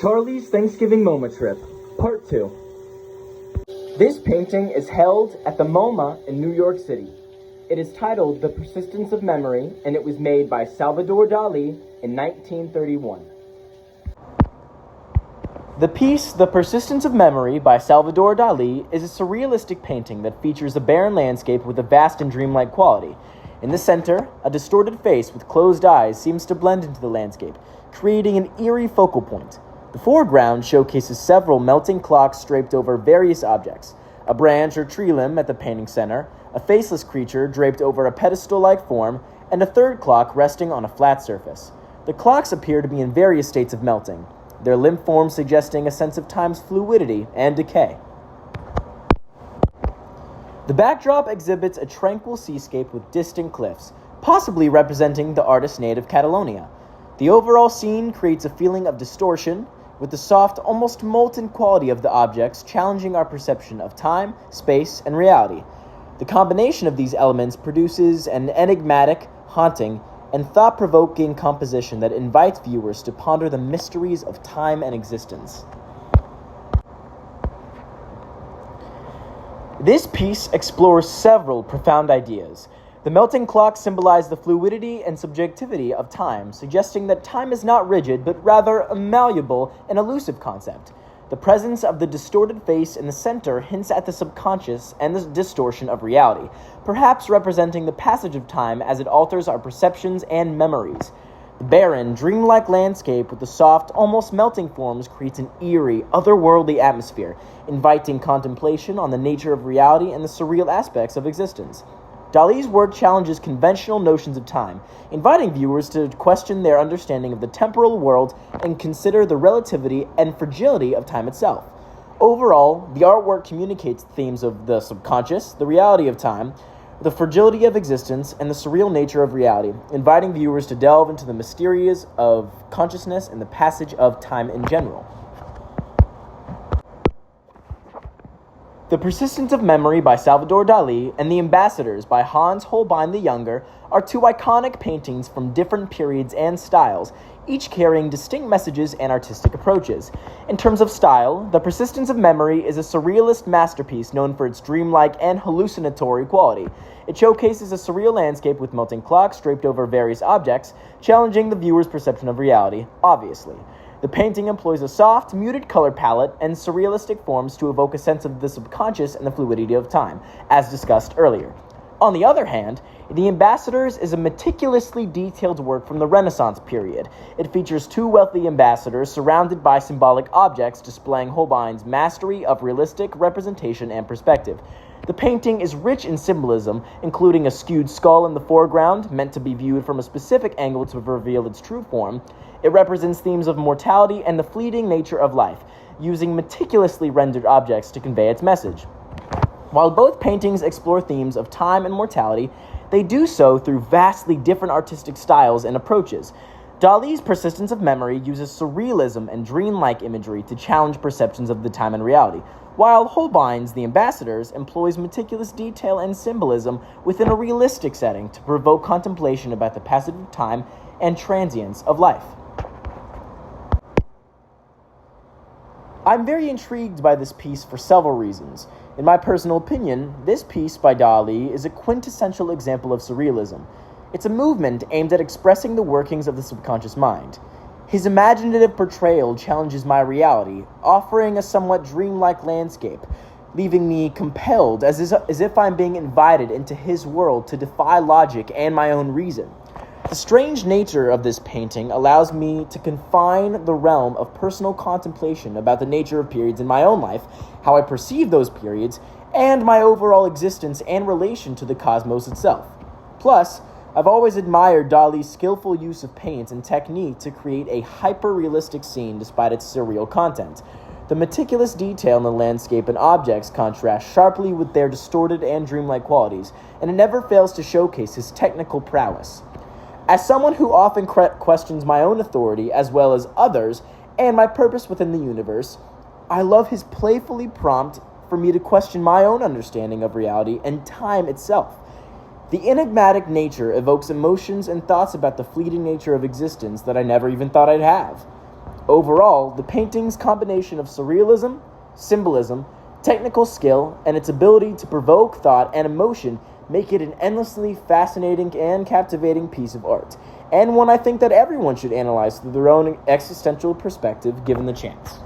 Charlie's Thanksgiving MoMA Trip, Part 2. This painting is held at the MoMA in New York City. It is titled The Persistence of Memory, and it was made by Salvador Dali in 1931. The piece, The Persistence of Memory by Salvador Dali, is a surrealistic painting that features a barren landscape with a vast and dreamlike quality. In the center, a distorted face with closed eyes seems to blend into the landscape, creating an eerie focal point. The foreground showcases several melting clocks draped over various objects, a branch or tree limb at the painting center, a faceless creature draped over a pedestal-like form, and a third clock resting on a flat surface. The clocks appear to be in various states of melting, their limb forms suggesting a sense of time's fluidity and decay. The backdrop exhibits a tranquil seascape with distant cliffs, possibly representing the artist's native Catalonia. The overall scene creates a feeling of distortion, with the soft, almost molten quality of the objects challenging our perception of time, space, and reality. The combination of these elements produces an enigmatic, haunting, and thought-provoking composition that invites viewers to ponder the mysteries of time and existence. This piece explores several profound ideas. The melting clocks symbolize the fluidity and subjectivity of time, suggesting that time is not rigid, but rather a malleable and elusive concept. The presence of the distorted face in the center hints at the subconscious and the distortion of reality, perhaps representing the passage of time as it alters our perceptions and memories. The barren, dreamlike landscape with the soft, almost melting forms creates an eerie, otherworldly atmosphere, inviting contemplation on the nature of reality and the surreal aspects of existence. Dali's work challenges conventional notions of time, inviting viewers to question their understanding of the temporal world and consider the relativity and fragility of time itself. Overall, the artwork communicates themes of the subconscious, the reality of time, the fragility of existence, and the surreal nature of reality, inviting viewers to delve into the mysteries of consciousness and the passage of time in general. The Persistence of Memory by Salvador Dali and The Ambassadors by Hans Holbein the Younger are two iconic paintings from different periods and styles, each carrying distinct messages and artistic approaches. In terms of style, The Persistence of Memory is a surrealist masterpiece known for its dreamlike and hallucinatory quality. It showcases a surreal landscape with melting clocks draped over various objects, challenging the viewer's perception of reality, obviously. The painting employs a soft, muted color palette and surrealistic forms to evoke a sense of the subconscious and the fluidity of time, as discussed earlier. On the other hand, The Ambassadors is a meticulously detailed work from the Renaissance period. It features two wealthy ambassadors surrounded by symbolic objects displaying Holbein's mastery of realistic representation and perspective. The painting is rich in symbolism, including a skewed skull in the foreground, meant to be viewed from a specific angle to reveal its true form. It represents themes of mortality and the fleeting nature of life, using meticulously rendered objects to convey its message. While both paintings explore themes of time and mortality, they do so through vastly different artistic styles and approaches. Dali's Persistence of Memory uses surrealism and dreamlike imagery to challenge perceptions of the time and reality, while Holbein's The Ambassadors employs meticulous detail and symbolism within a realistic setting to provoke contemplation about the passage of time and transience of life. I'm very intrigued by this piece for several reasons. In my personal opinion, this piece by Dali is a quintessential example of surrealism. It's a movement aimed at expressing the workings of the subconscious mind. His imaginative portrayal challenges my reality, offering a somewhat dreamlike landscape, leaving me compelled as if I'm being invited into his world to defy logic and my own reason. The strange nature of this painting allows me to confine the realm of personal contemplation about the nature of periods in my own life, how I perceive those periods, and my overall existence and relation to the cosmos itself. Plus, I've always admired Dali's skillful use of paint and technique to create a hyper-realistic scene despite its surreal content. The meticulous detail in the landscape and objects contrast sharply with their distorted and dreamlike qualities, and it never fails to showcase his technical prowess. As someone who often questions my own authority as well as others and my purpose within the universe, I love his playfully prompt for me to question my own understanding of reality and time itself. The enigmatic nature evokes emotions and thoughts about the fleeting nature of existence that I never even thought I'd have. Overall, the painting's combination of surrealism, symbolism, technical skill, and its ability to provoke thought and emotion make it an endlessly fascinating and captivating piece of art, and one I think that everyone should analyze through their own existential perspective given the chance.